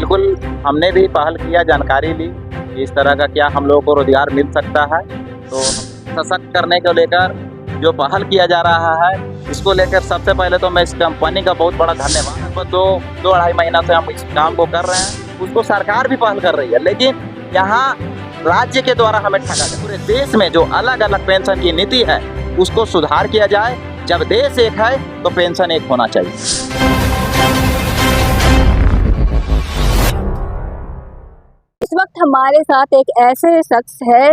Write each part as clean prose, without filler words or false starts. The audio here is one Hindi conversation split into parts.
बिल्कुल हमने भी पहल किया, जानकारी ली कि इस तरह का क्या हम लोगों को रोजगार मिल सकता है। तो सशक्त करने को लेकर जो पहल किया जा रहा है, इसको लेकर सबसे पहले तो मैं इस कंपनी का बहुत बड़ा धन्यवाद। लगभग दो अढ़ाई महीना से हम इस काम को कर रहे हैं, उसको सरकार भी पहल कर रही है, लेकिन यहाँ राज्य के द्वारा हमें ठगा जाए। पूरे देश में जो अलग अलग पेंशन की नीति है उसको सुधार किया जाए। जब देश एक है तो पेंशन एक होना चाहिए। इस वक्त हमारे साथ एक ऐसे शख्स है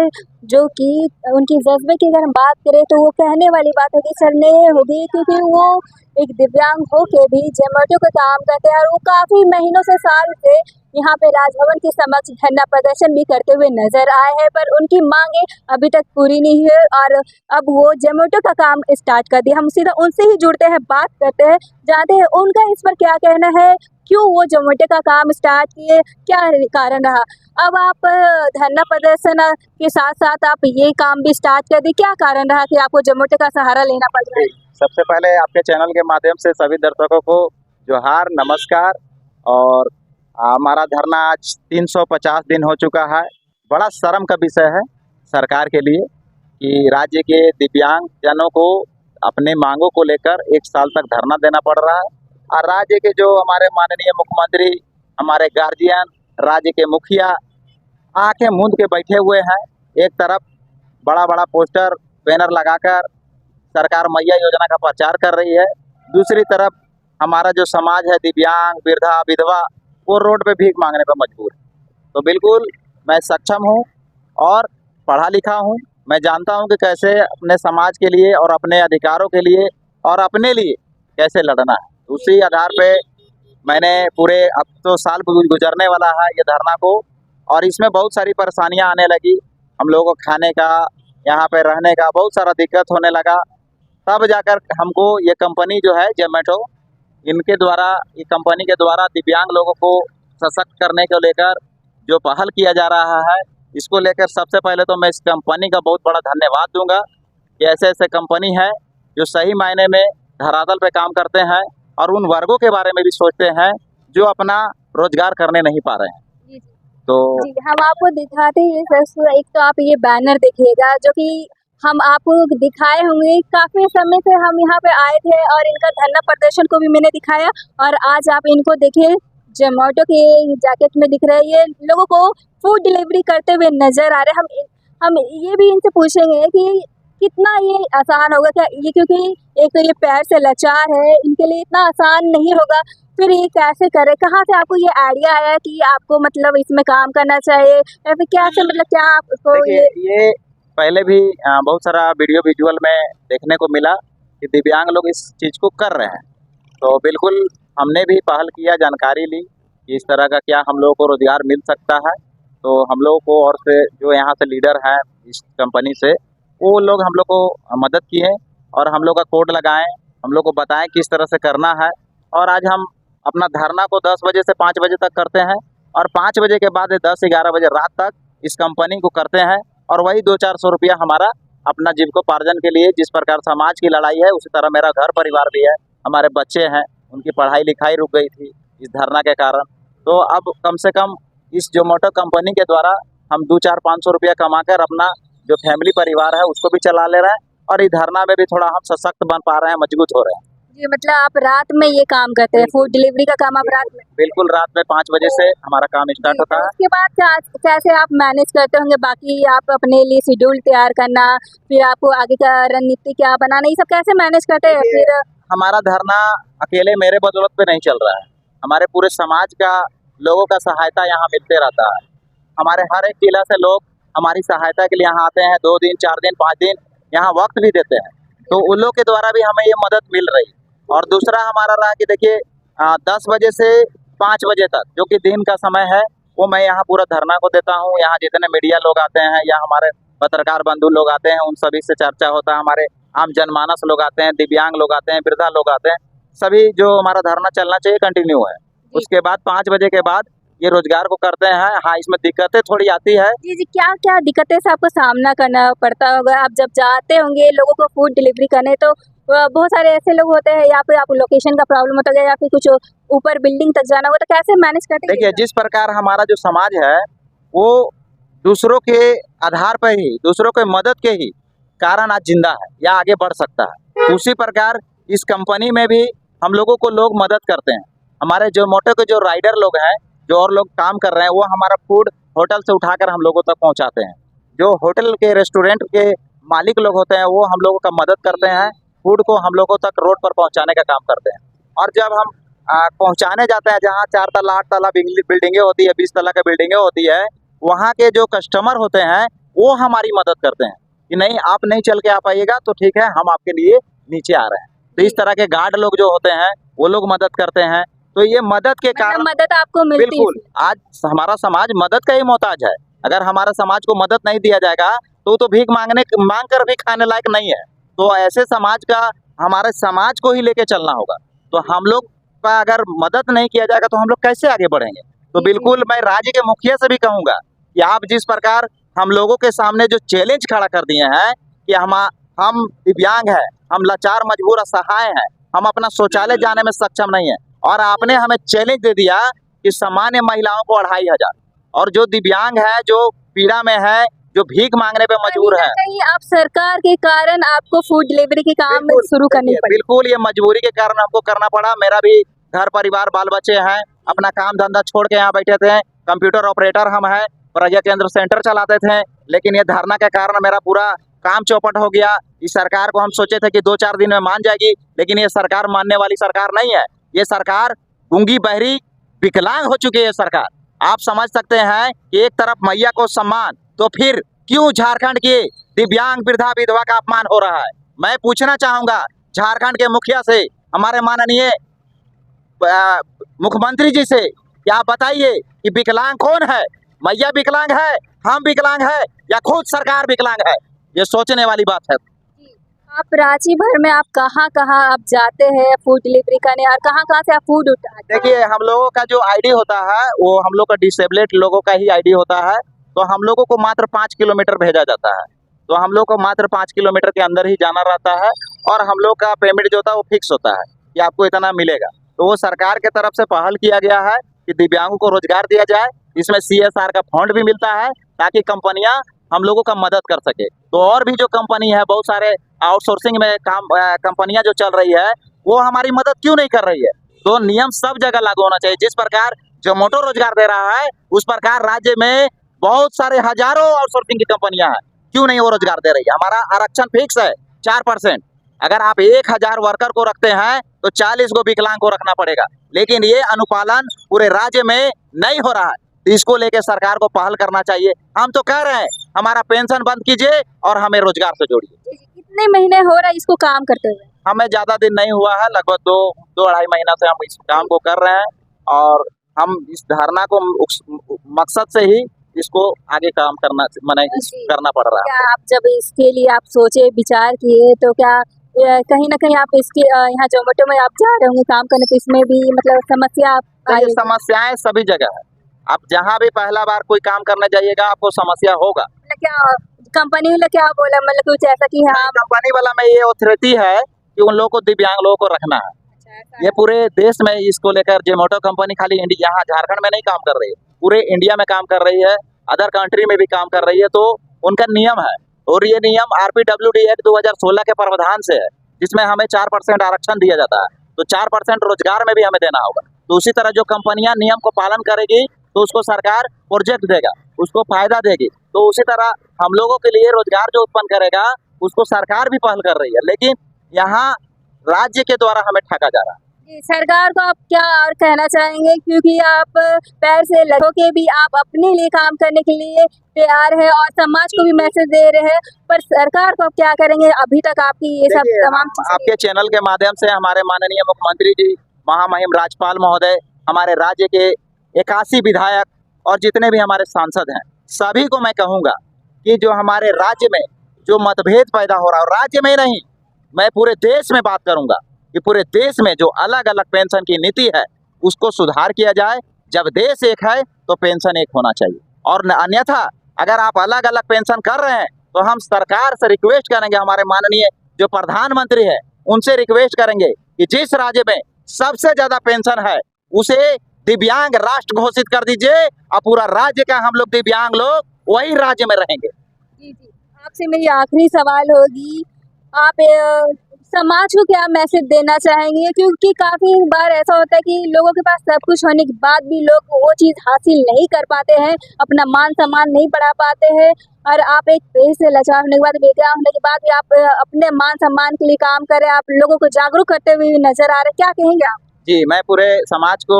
जो कि उनकी जज्बे की अगर हम बात करें तो वो कहने वाली बात होगी शर्मनाक होगी, क्योंकि वो एक दिव्यांग हो के भी जोमेटो का काम करते हैं और वो काफ़ी महीनों से साल से यहाँ पे राजभवन के समक्ष धरना प्रदर्शन भी करते हुए नजर आए हैं, पर उनकी मांगे अभी तक पूरी नहीं हुई और अब वो जोमेटो का काम स्टार्ट कर दिया। हम सीधा उनसे ही जुड़ते हैं, बात करते हैं, जानते हैं उनका इस पर क्या कहना है, क्यों वो जोमेटो का काम स्टार्ट किए, क्या कारण रहा। अब आप धरना प्रदर्शन के साथ साथ आप ये काम भी स्टार्ट कर दी, क्या कारण रहा कि आपको जोमेटो का सहारा लेना पड़ रहा है? सबसे पहले आपके चैनल के माध्यम से सभी दर्शकों को जोहार, नमस्कार। और हमारा धरना आज 350 दिन हो चुका है। बड़ा शर्म का विषय है सरकार के लिए कि राज्य के दिव्यांग जनों को अपने मांगों को लेकर 1 साल तक धरना देना पड़ रहा है। और राज्य के जो हमारे माननीय मुख्यमंत्री, हमारे गार्जियन, राज्य के मुखिया आंखें मूंद के बैठे हुए हैं। एक तरफ बड़ा बड़ा पोस्टर बैनर लगाकर सरकार मैया योजना का प्रचार कर रही है, दूसरी तरफ हमारा जो समाज है दिव्यांग, वृद्धा, विधवा, वो रोड पे भीख मांगने पर मजबूर है। तो बिल्कुल मैं सक्षम हूँ और पढ़ा लिखा हूँ। मैं जानता हूँ कि कैसे अपने समाज के लिए और अपने अधिकारों के लिए और अपने लिए कैसे लड़ना है। उसी आधार पे मैंने पूरे अब तो साल गुजरने वाला है ये धरना को, और इसमें बहुत सारी परेशानियां आने लगी। हम लोगों को खाने का, यहाँ पे रहने का बहुत सारा दिक्कत होने लगा। तब जाकर हमको ये कंपनी जो है जोमेटो, ये कंपनी के द्वारा दिव्यांग लोगों को सशक्त करने को लेकर जो पहल किया जा रहा है, इसको लेकर सबसे पहले तो मैं इस कंपनी का बहुत बड़ा धन्यवाद दूंगा कि ऐसे ऐसे कंपनी है जो सही मायने में धरातल पे काम करते हैं और उन वर्गों के बारे में भी सोचते हैं जो अपना रोजगार करने नहीं पा रहे हैं। जी, जी। तो जी, हम आपको दिखाते हैं सर, एक तो आप ये बैनर देखिएगा जो कि हम आपको दिखाए होंगे। काफ़ी समय से हम यहाँ पे आए थे और इनका धरना प्रदर्शन को भी मैंने दिखाया, और आज आप इनको देखिए जोमेटो के जैकेट में दिख रहे हैं, ये लोगों को फूड डिलीवरी करते हुए नज़र आ रहे हैं। हम ये भी इनसे पूछेंगे कि कितना ये आसान होगा क्या ये, क्योंकि एक तो ये पैर से लाचार है, इनके लिए इतना आसान नहीं होगा, फिर ये कैसे करे, कहाँ से आपको ये आइडिया आया कि आपको मतलब इसमें काम करना चाहिए, या फिर क्या से मतलब क्या आपको ये पहले भी बहुत सारा वीडियो विजुअल में देखने को मिला कि दिव्यांग लोग इस चीज़ को कर रहे हैं। तो बिल्कुल हमने भी पहल किया, जानकारी ली कि इस तरह का क्या हम लोगों को रोजगार मिल सकता है। तो हम लोगों को और से जो यहाँ से लीडर हैं इस कंपनी से, वो लोग हम लोग को मदद किए और हम लोग का कोड लगाएं, हम लोग को बताएं किस तरह से करना है। और आज हम अपना धरना को 10 बजे से 5 बजे तक करते हैं, और 5 बजे के बाद 10-11 बजे रात तक इस कंपनी को करते हैं, और वही 200-400 रुपया हमारा अपना जीविकोपार्जन के लिए, जिस प्रकार समाज की लड़ाई है उसी तरह मेरा घर परिवार भी है, हमारे बच्चे हैं, उनकी पढ़ाई लिखाई रुक गई थी इस धरना के कारण। तो अब कम से कम इस जोमेटो कंपनी के द्वारा हम 200-400-500 रुपया कमा कर अपना जो फैमिली परिवार है उसको भी चला ले रहे हैं, और इस धरना में भी थोड़ा हम सशक्त बन पा रहे हैं, मजबूत हो रहे हैं। जी, मतलब आप रात में ये काम करते हैं, फूड डिलीवरी का काम आप रात में? बिल्कुल, रात में 5 बजे से हमारा काम स्टार्ट होता है। उसके बाद कैसे आप मैनेज करते होंगे, बाकी आप अपने लिए शेड्यूल तैयार करना, फिर आपको आगे का रणनीति क्या बनाना, ये सब कैसे मैनेज करते हैं? फिर हमारा धरना अकेले मेरे बदौलत पे नहीं चल रहा है, हमारे पूरे समाज का लोगों का सहायता यहाँ मिलते रहता है। हमारे हर एक जिला से लोग हमारी सहायता के लिए यहाँ आते हैं, 2 दिन, 4 दिन, 5 दिन यहाँ वक्त भी देते हैं, तो उन लोग के द्वारा भी हमें ये मदद मिल रही। और दूसरा हमारा रहा कि देखिए 10 बजे से 5 बजे तक जो कि दिन का समय है, वो मैं यहाँ पूरा धरना को देता हूँ। यहाँ जितने मीडिया लोग आते हैं या हमारे पत्रकार बंधु लोग आते हैं, उन सभी से चर्चा होता है, हमारे आम जनमानस लोग आते हैं, दिव्यांग लोग आते हैं, वृद्धा लोग आते हैं, सभी जो हमारा धरना चलना चाहिए कंटिन्यू है। उसके बाद 5 बजे के बाद ये रोजगार को करते हैं। हाँ, इसमें दिक्कतें थोड़ी आती है। जी, जी, क्या-क्या दिक्कतें से आपको सामना करना पड़ता होगा? आप जब जाते होंगे लोगों को फूड डिलीवरी करने, तो बहुत सारे ऐसे लोग होते हैं, या फिर आपको लोकेशन का प्रॉब्लम होता है, या फिर कुछ ऊपर बिल्डिंग तक जाना होगा, तो कैसे मैनेज करते हैं? देखिए, जिस प्रकार हमारा जो समाज है वो दूसरों के आधार पर ही, दूसरों के मदद के ही कारण आज जिंदा है या आगे बढ़ सकता है, उसी प्रकार इस कंपनी में भी हम लोगों को लोग मदद करते हैं। हमारे जो मोटो के जो राइडर लोग हैं, जो और लोग काम कर रहे हैं, वो हमारा फूड होटल से उठाकर हम लोगों तक पहुंचाते हैं। जो होटल के रेस्टोरेंट के मालिक लोग होते हैं वो हम लोगों का मदद करते हैं, फूड को हम लोगों तक रोड पर पहुंचाने का काम करते हैं। और जब हम पहुंचाने जाते हैं जहाँ 4 तल्ला 8 तल्ला बिल्डिंगें होती है, 20 तल्ला की बिल्डिंगें होती है, वहाँ के जो कस्टमर होते हैं वो हमारी मदद करते हैं कि नहीं, आप नहीं चल के आ पाइएगा तो ठीक है, हम आपके लिए नीचे आ रहे हैं। तो इस तरह के गार्ड लोग जो होते हैं वो लोग मदद करते हैं। तो ये मदद के कारण मदद आपको मिलती है? बिल्कुल, आज हमारा समाज मदद का ही मोहताज है। अगर हमारा समाज को मदद नहीं दिया जाएगा तो भीख मांग कर भी खाने लायक नहीं है। तो ऐसे समाज का हमारे समाज को ही लेके चलना होगा। तो हम लोग का अगर मदद नहीं किया जाएगा तो हम लोग कैसे आगे बढ़ेंगे? तो बिल्कुल मैं राज्य के मुखिया से भी कहूंगा कि आप जिस प्रकार हम लोगों के सामने जो चैलेंज खड़ा कर दिए हैं कि हम दिव्यांग हैं, हम लाचार मजबूर असहाय हैं, हम अपना शौचालय जाने में सक्षम नहीं है, और आपने हमें चैलेंज दे दिया कि सामान्य महिलाओं को 2500 और जो दिव्यांग है, जो पीड़ा में है, जो भीख मांगने पे मजबूर है, कहीं आप सरकार के कारण आपको फूड डिलीवरी के काम शुरू करनी पड़ी? बिल्कुल, ये मजबूरी के कारण हमको करना पड़ा। मेरा भी घर परिवार बाल बच्चे हैं, अपना काम धंधा छोड़ के यहाँ बैठे थे। कंप्यूटर ऑपरेटर हम हैं, प्रज्ञा केंद्र सेंटर चलाते थे, लेकिन ये धरना के कारण मेरा पूरा काम चौपट हो गया। इस सरकार को हम सोचे थे कि 2-4 दिन में मान जाएगी, लेकिन ये सरकार मानने वाली सरकार नहीं है। ये सरकार गूंगी बहरी विकलांग हो चुकी है सरकार। आप समझ सकते हैं कि एक तरफ मैया को सम्मान, तो फिर क्यों झारखंड की दिव्यांग वृद्धा विधवा का अपमान हो रहा है? मैं पूछना चाहूंगा झारखंड के मुखिया से, हमारे माननीय मुख्यमंत्री जी से, कि आप बताइए कि विकलांग कौन है? मैया विकलांग है, हम विकलांग है, या खुद सरकार विकलांग है? ये सोचने वाली बात है। आप रांची भर में आप कहाँ आप जाते हैं फूड डिलीवरी करने, और कहाँ से आप फूड उठाते हैं? देखिए, हम लोगों का जो आईडी होता है वो हम लोग का डिसेबल्ड लोगों का ही आईडी होता है। तो हम लोगों को मात्र 5 किलोमीटर भेजा जाता है। तो हम लोग को मात्र 5 किलोमीटर के अंदर ही जाना रहता है, और हम लोग का पेमेंट जो होता है वो फिक्स होता है कि आपको इतना मिलेगा। तो वो सरकार के तरफ से पहल किया गया है कि दिव्यांगों को रोजगार दिया जाए। इसमें CSR का फंड भी मिलता है ताकि कंपनियां हम लोगों का मदद कर सके। तो और भी जो कंपनी है, बहुत सारे आउटसोर्सिंग में काम कंपनियां जो चल रही है, वो हमारी मदद क्यों नहीं कर रही है? तो नियम सब जगह लागू होना चाहिए। जिस प्रकार जोमैटो रोजगार दे रहा है, उस प्रकार राज्य में बहुत सारे हजारों आउटसोर्सिंग की कंपनियां हैं, क्यों नहीं वो रोजगार दे रही है? हमारा आरक्षण फिक्स है 4%। अगर आप 1000 वर्कर को रखते हैं तो 40 को विकलांग को रखना पड़ेगा, लेकिन ये अनुपालन पूरे राज्य में नहीं हो रहा है। तो इसको लेके सरकार को पहल करना चाहिए। हम तो कह रहे हैं हमारा पेंशन बंद कीजिए और हमें रोजगार से जोड़िए। कितने महीने हो रहा है इसको काम करते हुए? हमें ज्यादा दिन नहीं हुआ है, लगभग 2-2.5 महीना से हम इस काम को कर रहे हैं, और हम इस धरना को मकसद से ही इसको आगे काम करना करना पड़ रहा है। क्या आप जब इसके लिए आप सोचे विचार किए, तो क्या कहीं ना कहीं आप इसके यहाँ जोमेटो में आप जा रहे होंगे काम करने, तो इसमें भी मतलब समस्या आई? समस्याएं सभी जगह है। आप जहाँ भी पहला बार कोई काम करने जाइएगा आपको समस्या होगा। क्या कंपनी वाला क्या बोला, मतलब कुछ ऐसा कि हाँ? कंपनी वाला में ये अथॉरिटी है कि उन लोगों को दिव्यांग लोगों को रखना है। ये पूरे देश में इसको लेकर जोमेटो कंपनी खाली यहाँ झारखंड में नहीं काम कर रही है, पूरे इंडिया में काम कर रही है, अदर कंट्री में भी काम कर रही है। तो उनका नियम है, और ये नियम RPWD एक्ट 2016 के प्रावधान से है, जिसमें हमें 4% आरक्षण दिया जाता है। तो 4% रोजगार में भी हमें देना होगा। तो उसी तरह जो कंपनियां नियम को पालन करेगी तो उसको सरकार प्रोजेक्ट देगा, उसको फायदा देगी। तो उसी तरह हम लोगों के लिए रोजगार जो उत्पन्न करेगा उसको सरकार भी पहल कर रही है, लेकिन यहाँ राज्य के द्वारा हमें ठगा जा रहा है। सरकार को आप क्या और कहना चाहेंगे, क्योंकि आप पैर से लगो के भी आप अपने लिए काम करने के लिए तैयार है और समाज को भी मैसेज दे रहे हैं, पर सरकार को आप क्या करेंगे? अभी तक आपकी ये सब तमाम आपके चैनल के माध्यम से हमारे माननीय मुख्यमंत्री जी, महामहिम राज्यपाल महोदय, हमारे राज्य के 81 विधायक और जितने भी हमारे सांसद हैं, सभी को मैं कहूँगा कि जो हमारे राज्य में जो मतभेद पैदा हो रहा है, राज्य में नहीं, मैं पूरे देश में बात करूँगा कि पूरे देश में जो अलग अलग पेंशन की नीति है उसको सुधार किया जाए। जब देश एक है तो पेंशन एक होना चाहिए, और अन्यथा अगर आप अलग अलग पेंशन कर रहे हैं तो हम सरकार से रिक्वेस्ट करेंगे, हमारे माननीय जो प्रधानमंत्री है उनसे रिक्वेस्ट करेंगे कि जिस राज्य में सबसे ज्यादा पेंशन है उसे दिव्यांग राष्ट्र घोषित कर दीजिए और पूरा राज्य का हम लोग दिव्यांग लोग वही राज्य में रहेंगे। जी जी, आपसे मेरी आखिरी सवाल होगी, आप समाज को क्या मैसेज देना चाहेंगे? क्योंकि काफ़ी बार ऐसा होता है कि लोगों के पास सब कुछ होने के बाद भी लोग वो चीज़ हासिल नहीं कर पाते हैं, अपना मान-सम्मान नहीं बढ़ा पाते हैं और आप एक पेट से लाचार होने के बाद, बेटियाँ होने के बाद भी आप अपने मान-सम्मान के लिए काम कर रहे हैं, आप लोगों को जागरूक करते हुए भी नज़र आ रहे हैं, क्या कहेंगे आप? जी, मैं पूरे समाज को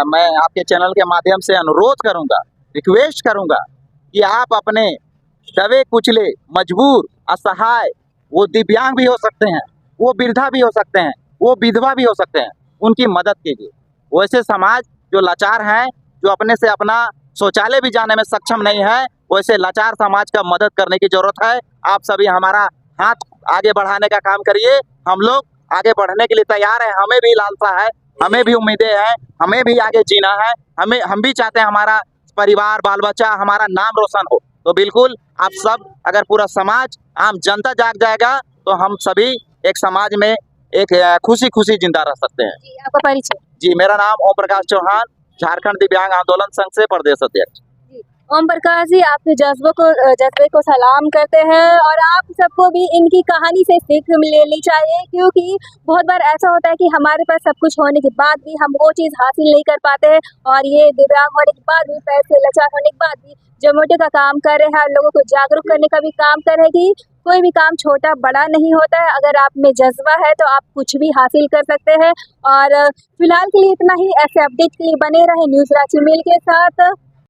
मैं आपके चैनल के माध्यम से अनुरोध करूंगा, रिक्वेस्ट करूंगा कि आप अपने दबे कुचले, मजबूर, असहाय, वो दिव्यांग भी हो सकते हैं, वो वृद्धा भी हो सकते हैं, वो विधवा भी हो सकते हैं, उनकी मदद कीजिए। वैसे समाज जो लाचार हैं, जो अपने से अपना शौचालय भी जाने में सक्षम नहीं है, वैसे लाचार समाज का मदद करने की जरूरत है। आप सभी हमारा हाथ आगे बढ़ाने का काम करिए। हम लोग आगे बढ़ने के लिए तैयार हैं, हमें भी लालसा है, हमें भी उम्मीदें हैं, हमें भी आगे जीना है, हम भी चाहते हैं हमारा परिवार, बाल बच्चा, हमारा नाम रोशन हो। तो बिल्कुल आप सब, अगर पूरा समाज, आम जनता जाग जाएगा तो हम सभी एक समाज में एक खुशी-खुशी जिंदा रह सकते हैं। जी, आपका परिचय? जी, मेरा नाम ओम प्रकाश चौहान, झारखंड दिव्यांग आंदोलन संघ से प्रदेश अध्यक्ष। जी, ओम प्रकाश जी, आपके जज़्बे को सलाम करते हैं और आप सबको भी इनकी कहानी से सीख लेनी चाहिए, क्योंकि बहुत बार ऐसा होता है कि हमारे पास सब कुछ होने के बाद भी हम वो चीज़ हासिल नहीं कर पाते हैं और ये दिव्यांग होने के बाद भी, पैसे लाचार होने के बाद भी जोमेटो का काम कर रहे हैं और लोगों को जागरूक करने का भी काम कर रहे हैं कि कोई भी काम छोटा बड़ा नहीं होता है, अगर आप में जज़्बा है तो आप कुछ भी हासिल कर सकते हैं। और फिलहाल के लिए इतना ही, ऐसे अपडेट के लिए बने रहें न्यूज़ रांची मेल के साथ।